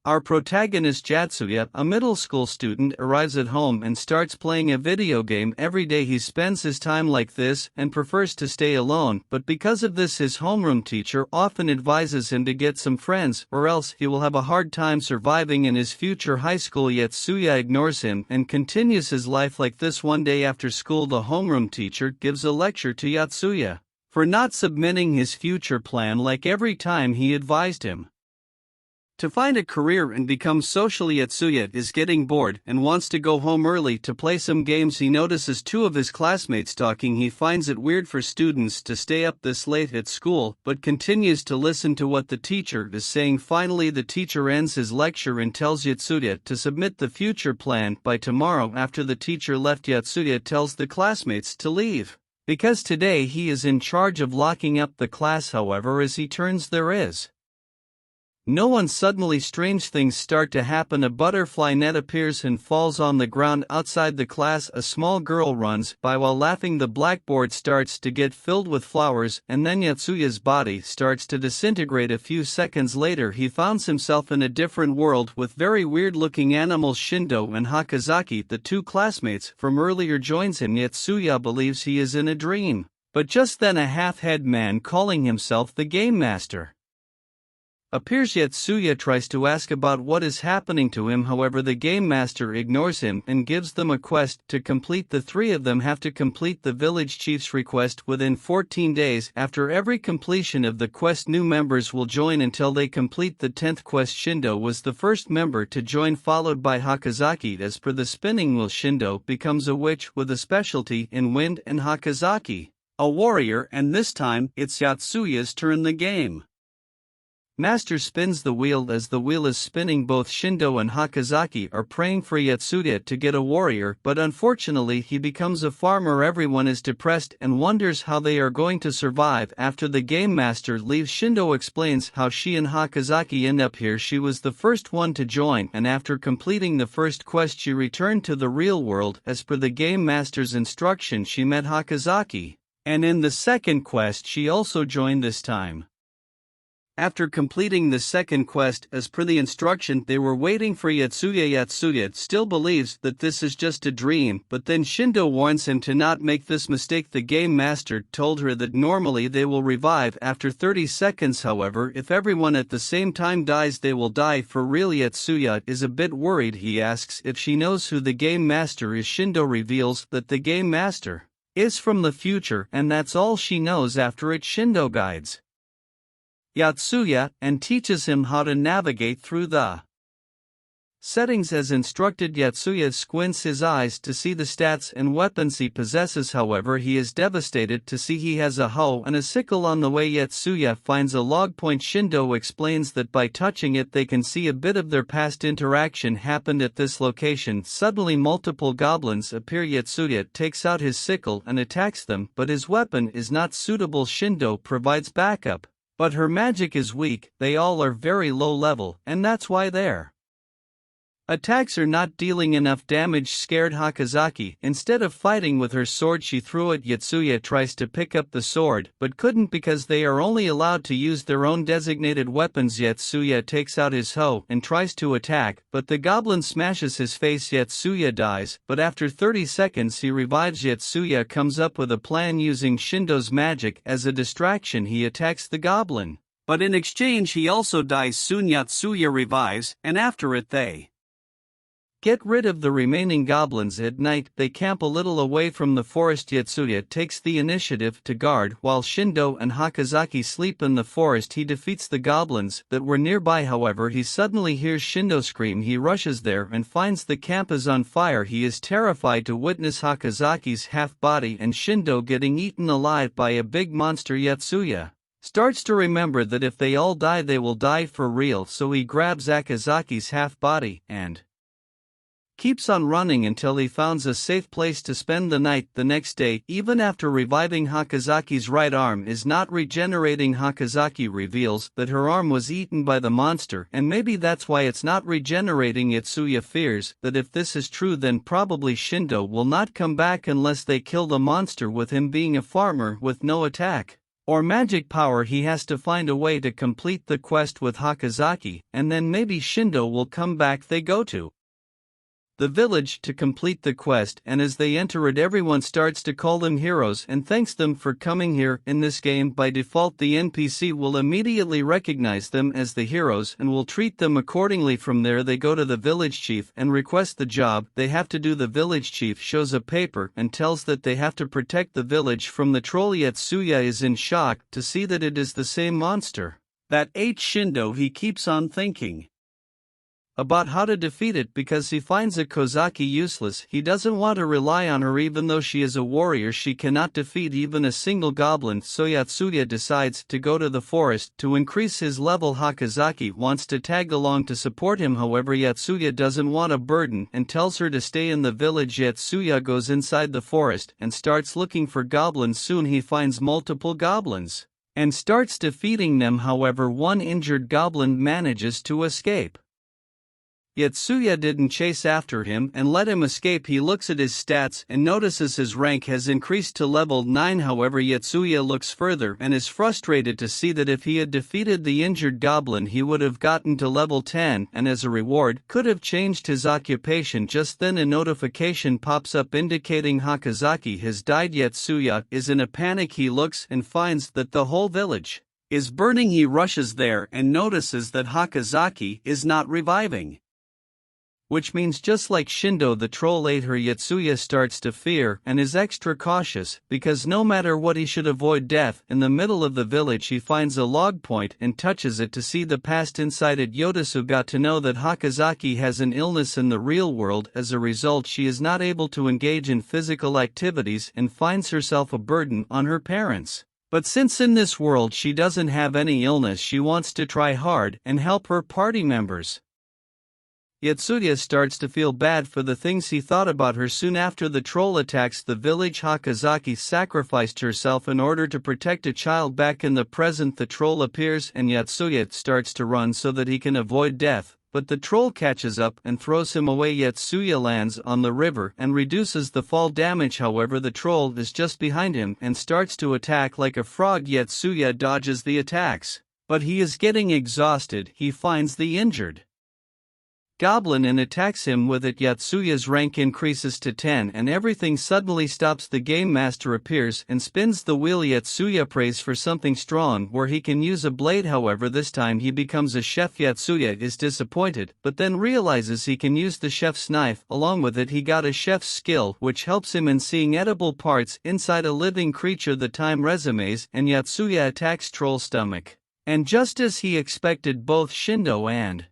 Our protagonist Yatsuya, a middle school student, arrives at home and starts playing a video game every day. He spends his time like this and prefers to stay alone, but because of this his homeroom teacher often advises him to get some friends or else he will have a hard time surviving in his future high school. Yatsuya ignores him and continues his life like this. One day after school the homeroom teacher gives a lecture to Yatsuya for not submitting his future plan like every time he advised him to find a career and become social. Yatsuya is getting bored and wants to go home early to play some games. He notices two of his classmates talking. He finds it weird for students to stay up this late at school, but continues to listen to what the teacher is saying. Finally, the teacher ends his lecture and tells Yatsuya to submit the future plan by tomorrow. After the teacher left, Yatsuya tells the classmates to leave, because today he is in charge of locking up the class. However, as he turns, there is no one. Suddenly strange things start to happen. A butterfly net appears and falls on the ground outside the class. A small girl runs by while laughing. The blackboard starts to get filled with flowers, and then Yatsuya's body starts to disintegrate. A few seconds later he finds himself in a different world with very weird looking animals. Shindo and Hakazaki, the two classmates from earlier, joins him. Yatsuya believes he is in a dream, but just then a half-head man calling himself the Game Master appears. Yatsuya tries to ask about what is happening to him, however the Game Master ignores him and gives them a quest to complete. The three of them have to complete the village chief's request within 14 days. After every completion of the quest new members will join until they complete the 10th quest. Shindo was the first member to join, followed by Hakazaki. As per the spinning wheel, Shindo becomes a witch with a specialty in wind and Hakazaki a warrior, and this time it's Yatsuya's turn. The Game Master spins the wheel. As the wheel is spinning, both Shindo and Hakazaki are praying for Yatsuya to get a warrior, but unfortunately he becomes a farmer. Everyone is depressed and wonders how they are going to survive. After the Game Master leaves, Shindo explains how she and Hakazaki end up here. She was the first one to join, and after completing the first quest she returned to the real world. As per the Game Master's instruction, she met Hakazaki, and in the second quest she also joined this time. After completing the second quest, as per the instruction, they were waiting for Yatsuya. Yatsuya still believes that this is just a dream, but then Shindo warns him to not make this mistake. The Game Master told her that normally they will revive after 30 seconds, however, if everyone at the same time dies, they will die for real. Yatsuya is a bit worried. He asks if she knows who the Game Master is. Shindo reveals that the Game Master is from the future, and that's all she knows. After it, Shindo guides Yatsuya and teaches him how to navigate through the settings as instructed. Yatsuya squints his eyes to see the stats and weapons he possesses, however he is devastated to see he has a hoe and a sickle on the way. Yatsuya finds a log point. Shindo explains that by touching it they can see a bit of their past interaction happened at this location. Suddenly multiple goblins appear. Yatsuya takes out his sickle and attacks them, but his weapon is not suitable. Shindo provides backup, but her magic is weak. They all are very low level, and that's why their attacks are not dealing enough damage. Scared Hakazaki, instead of fighting with her sword, she threw it. Yatsuya tries to pick up the sword, but couldn't because they are only allowed to use their own designated weapons. Yatsuya takes out his hoe and tries to attack, but the goblin smashes his face. Yatsuya dies, but after 30 seconds he revives. Yatsuya comes up with a plan using Shindo's magic as a distraction. He attacks the goblin, but in exchange he also dies. Soon Yatsuya revives, and after it they get rid of the remaining goblins. At night, they camp a little away from the forest. Yatsuya takes the initiative to guard while Shindo and Hakazaki sleep in the forest. He defeats the goblins that were nearby, however he suddenly hears Shindo scream. He rushes there and finds the camp is on fire. He is terrified to witness Hakazaki's half-body and Shindo getting eaten alive by a big monster. Yatsuya starts to remember that if they all die they will die for real, so he grabs Hakazaki's half-body and keeps on running until he finds a safe place to spend the night. The next day, even after reviving, Hakazaki's right arm is not regenerating. Hakazaki reveals that her arm was eaten by the monster, and maybe that's why it's not regenerating. Yatsuya fears that if this is true, then probably Shindo will not come back unless they kill the monster, with him being a farmer with no attack or magic power. He has to find a way to complete the quest with Hakazaki, and then maybe Shindo will come back. They go to the village to complete the quest, and as they enter it, everyone starts to call them heroes and thanks them for coming here. In this game, by default, the NPC will immediately recognize them as the heroes and will treat them accordingly. From there, they go to the village chief and request the job they have to do. The village chief shows a paper and tells that they have to protect the village from the troll. Yatsuya is in shock to see that it is the same monster that ate Shindo. He keeps on thinking about how to defeat it because he finds Kozaki useless. He doesn't want to rely on her even though she is a warrior. She cannot defeat even a single goblin, so Yatsuya decides to go to the forest to increase his level. Hakazaki wants to tag along to support him, however Yatsuya doesn't want a burden and tells her to stay in the village. Yatsuya goes inside the forest and starts looking for goblins. Soon he finds multiple goblins and starts defeating them, however one injured goblin manages to escape. Yatsuya didn't chase after him and let him escape. He looks at his stats and notices his rank has increased to level 9. However, Yatsuya looks further and is frustrated to see that if he had defeated the injured goblin, he would have gotten to level 10 and as a reward could have changed his occupation. Just then a notification pops up indicating Hakazaki has died. Yatsuya is in a panic. He looks and finds that the whole village is burning. He rushes there and notices that Hakazaki is not reviving, which means just like Shindo the troll ate her. Yatsuya starts to fear and is extra cautious because no matter what he should avoid death. In the middle of the village he finds a log point and touches it to see the past inside it. Yodasu got to know that Hakazaki has an illness in the real world. As a result, she is not able to engage in physical activities and finds herself a burden on her parents. But since in this world she doesn't have any illness, she wants to try hard and help her party members. Yatsuya starts to feel bad for the things he thought about her. Soon after the troll attacks the village, Hakazaki sacrificed herself in order to protect a child. Back in the present, the troll appears and Yatsuya starts to run so that he can avoid death, but the troll catches up and throws him away. Yatsuya lands on the river and reduces the fall damage. However, the troll is just behind him and starts to attack like a frog. Yatsuya dodges the attacks, but he is getting exhausted. He finds the injured goblin and attacks him with it. Yatsuya's rank increases to 10 and everything suddenly stops. The game master appears and spins the wheel. Yatsuya prays for something strong where he can use a blade, however this time he becomes a chef. Yatsuya is disappointed but then realizes he can use the chef's knife. Along with it he got a chef's skill which helps him in seeing edible parts inside a living creature. The time resumes and Yatsuya attacks troll stomach, and just as he expected, both Shindo and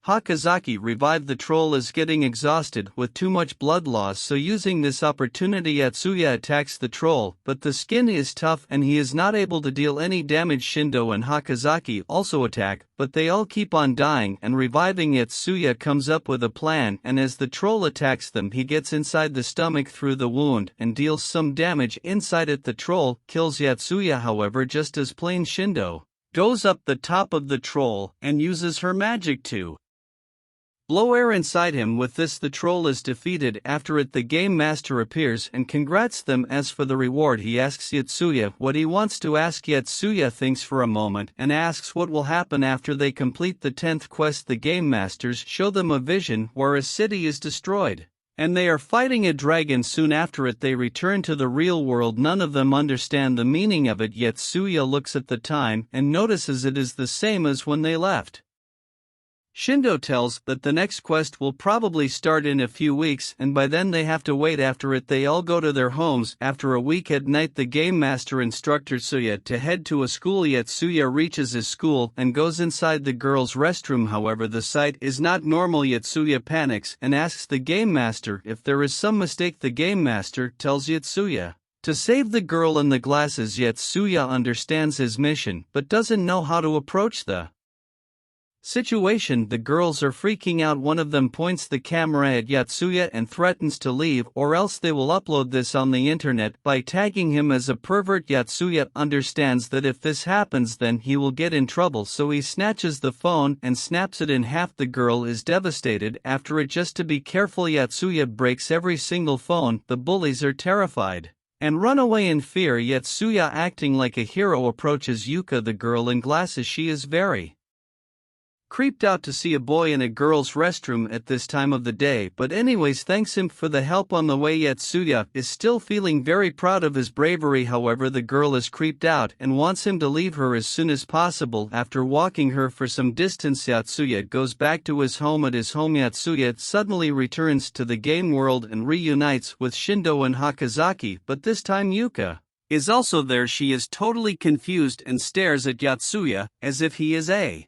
Hakazaki revive. The troll is getting exhausted with too much blood loss, so using this opportunity Yatsuya attacks the troll, but the skin is tough and he is not able to deal any damage. Shindo and Hakazaki also attack, but they all keep on dying and reviving. Yatsuya comes up with a plan, and as the troll attacks them he gets inside the stomach through the wound and deals some damage inside it. The troll kills Yatsuya, however just as plain Shindo goes up the top of the troll and uses her magic to blow air inside him. With this the troll is defeated. After it the game master appears and congrats them. As for the reward, he asks Yatsuya what he wants to ask. Yatsuya thinks for a moment and asks what will happen after they complete the 10th quest. The game masters show them a vision where a city is destroyed and they are fighting a dragon. Soon after it they return to the real world. None of them understand the meaning of it. Yatsuya looks at the time and notices it is the same as when they left. Shindo tells that the next quest will probably start in a few weeks and by then they have to wait. After it they all go to their homes. After a week at night the game master instructs Yatsuya to head to a school. Yatsuya reaches his school and goes inside the girls' restroom, however the sight is not normal. Yatsuya panics and asks the game master if there is some mistake. The game master tells Yatsuya to save the girl in the glasses. Yatsuya understands his mission but doesn't know how to approach the situation. The girls are freaking out. One of them points the camera at Yatsuya and threatens to leave or else they will upload this on the internet by tagging him as a pervert. Yatsuya understands that if this happens then he will get in trouble, so he snatches the phone and snaps it in half. The girl is devastated after it. Just to be careful, Yatsuya breaks every single phone. The bullies are terrified and run away in fear. Yetsuya, acting like a hero, approaches Yuka the girl in glasses. She is very creeped out to see a boy in a girl's restroom at this time of the day, but anyways thanks him for the help on the way. Yetsuya is still feeling very proud of his bravery. However, the girl is creeped out and wants him to leave her as soon as possible. After walking her for some distance, Yetsuya goes back to his home. At his home, Yetsuya suddenly returns to the game world and reunites with Shindo and Hakazaki, but this time Yuka is also there. She is totally confused and stares at Yetsuya as if he is a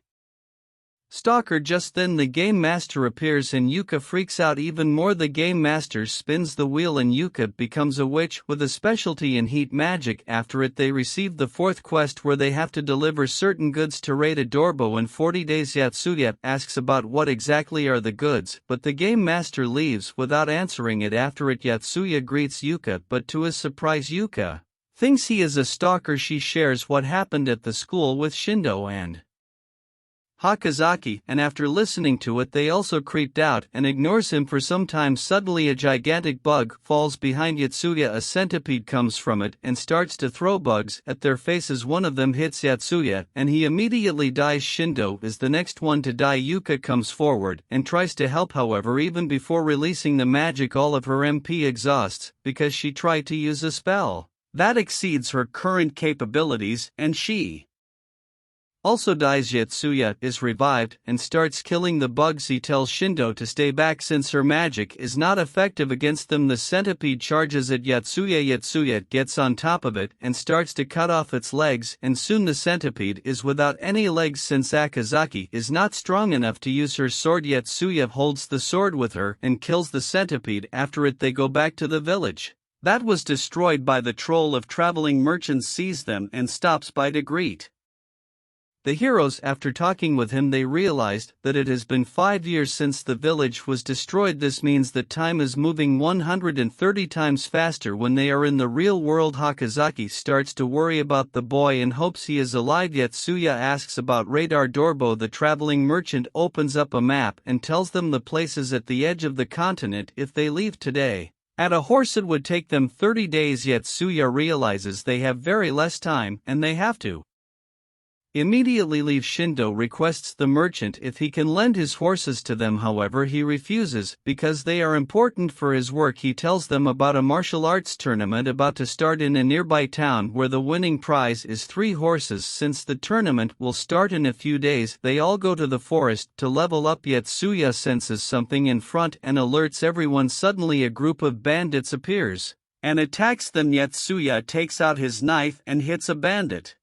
stalker. Just then the game master appears and Yuka freaks out even more. The game master spins the wheel and Yuka becomes a witch with a specialty in heat magic. After it, they receive the fourth quest where they have to deliver certain goods to raid a Dorbo in 40 days. Yetsuya asks about what exactly are the goods, but the game master leaves without answering it. After it, Yetsuya greets Yuka, but to his surprise Yuka thinks he is a stalker. She shares what happened at the school with Shindo and Hakazaki, and after listening to it they also creeped out and ignores him for some time. Suddenly a gigantic bug falls behind Yetsuya. A centipede comes from it and starts to throw bugs at their faces. One of them hits Yetsuya and he immediately dies. Shindo is the next one to die. Yuka comes forward and tries to help, however even before releasing the magic all of her MP exhausts because she tried to use a spell that exceeds her current capabilities and she also dies. Yetsuya is revived and starts killing the bugs. He tells Shindo to stay back since her magic is not effective against them. The centipede charges at Yetsuya. Yetsuya gets on top of it and starts to cut off its legs, and soon the centipede is without any legs since Akazaki is not strong enough to use her sword. Yetsuya holds the sword with her and kills the centipede. After it, they go back to the village that was destroyed by the troll of traveling merchants, sees them and stops by to greet the heroes. After talking with him, they realized that it has been 5 years since the village was destroyed. This means that time is moving 130 times faster when they are in the real world. Hakazaki starts to worry about the boy and hopes he is alive. Yetsuya asks about Radar Dorbo. The traveling merchant opens up a map and tells them the places at the edge of the continent. If they leave today at a horse, it would take them 30 days. Yetsuya realizes they have very less time and they have to immediately leave. Shindo requests the merchant if he can lend his horses to them, however he refuses because they are important for his work. He tells them about a martial arts tournament about to start in a nearby town where the winning prize is 3 horses. Since the tournament will start in a few days, they all go to the forest to level up. Yetsuya senses something in front and alerts everyone. Suddenly a group of bandits appears and attacks them. Yetsuya takes out his knife and hits a bandit.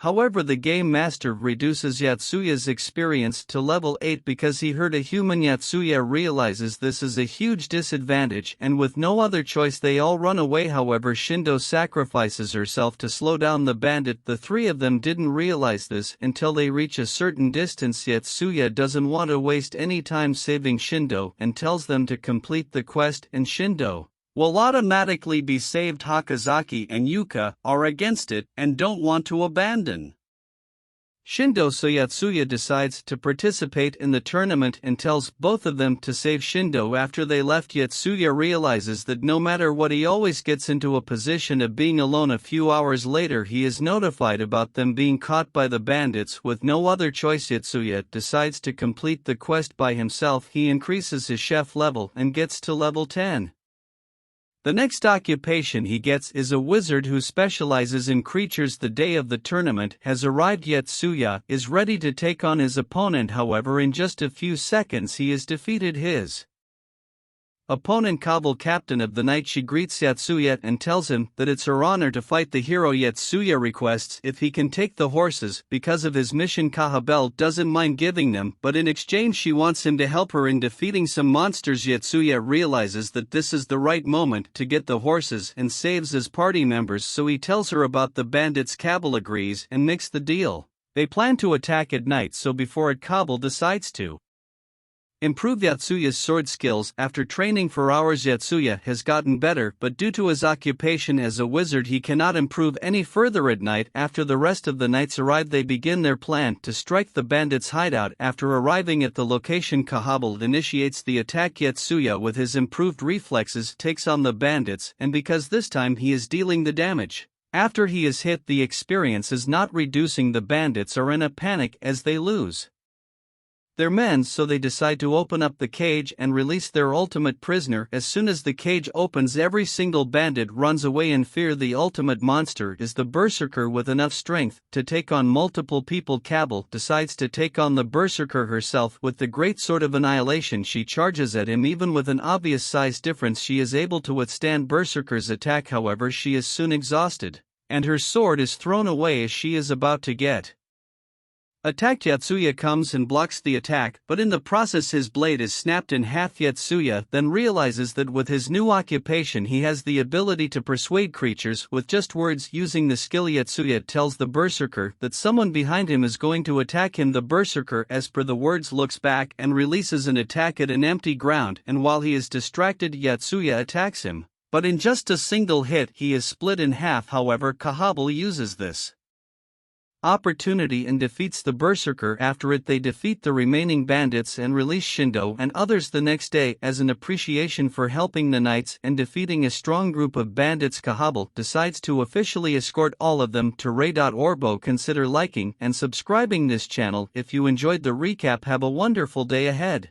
However, the game master reduces Yetsuya's experience to level 8 because he hurt a human. Yetsuya realizes this is a huge disadvantage and with no other choice they all run away. However, Shindo sacrifices herself to slow down the bandit. The 3 of them didn't realize this until they reach a certain distance. Yetsuya doesn't want to waste any time saving Shindo and tells them to complete the quest and Shindo will automatically be saved. Hakazaki and Yuka are against it and don't want to abandon Shindo, so Yetsuya decides to participate in the tournament and tells both of them to save Shindo. After they left, Yetsuya realizes that no matter what he always gets into a position of being alone. A few hours later he is notified about them being caught by the bandits. With no other choice, Yetsuya decides to complete the quest by himself. He increases his chef level and gets to level 10. The next occupation he gets is a wizard who specializes in creatures. The day of the tournament has arrived. Yetsuya is ready to take on his opponent, however in just a few seconds he is defeated. His opponent, Kabul, captain of the night, she greets Yetsuya and tells him that it's her honor to fight the hero. Yetsuya requests if he can take the horses because of his mission. Kahabel doesn't mind giving them, but in exchange she wants him to help her in defeating some monsters. Yetsuya realizes that this is the right moment to get the horses and saves his party members, so he tells her about the bandits. Kabul agrees and makes the deal. They plan to attack at night, so before it, Kabul decides to Improve Yatsuya's sword skills. After training for hours, Yatsuya has gotten better, but due to his occupation as a wizard he cannot improve any further. At night, after the rest of the knights arrive, they begin their plan to strike the bandits' hideout. After arriving at the location, Kahabal initiates the attack. Yatsuya, with his improved reflexes, takes on the bandits, and because this time he is dealing the damage. After he is hit, the experience is not reducing. The bandits are in a panic as they lose their men, so they decide to open up the cage and release their ultimate prisoner. As soon as the cage opens, every single bandit runs away in fear. The ultimate monster is the berserker with enough strength to take on multiple people. Kabal decides to take on the berserker herself. With the great sword of annihilation, she charges at him. Even with an obvious size difference, she is able to withstand berserker's attack. However, she is soon exhausted, and her sword is thrown away as she is about to get attacked. Yatsuya comes and blocks the attack, but in the process his blade is snapped in half. Yatsuya then realizes that with his new occupation he has the ability to persuade creatures with just words. Using the skill, Yatsuya tells the berserker that someone behind him is going to attack him. The berserker, as per the words, looks back and releases an attack at an empty ground, and while he is distracted, Yatsuya attacks him, but in just a single hit he is split in half. However, Kahabal uses this opportunity and defeats the berserker. After it, they defeat the remaining bandits and release Shindo and others the next day. As an appreciation for helping the knights and defeating a strong group of bandits, Kahabal decides to officially escort all of them to Ray.Orbo. Consider liking and subscribing this channel if you enjoyed the recap. Have a wonderful day ahead.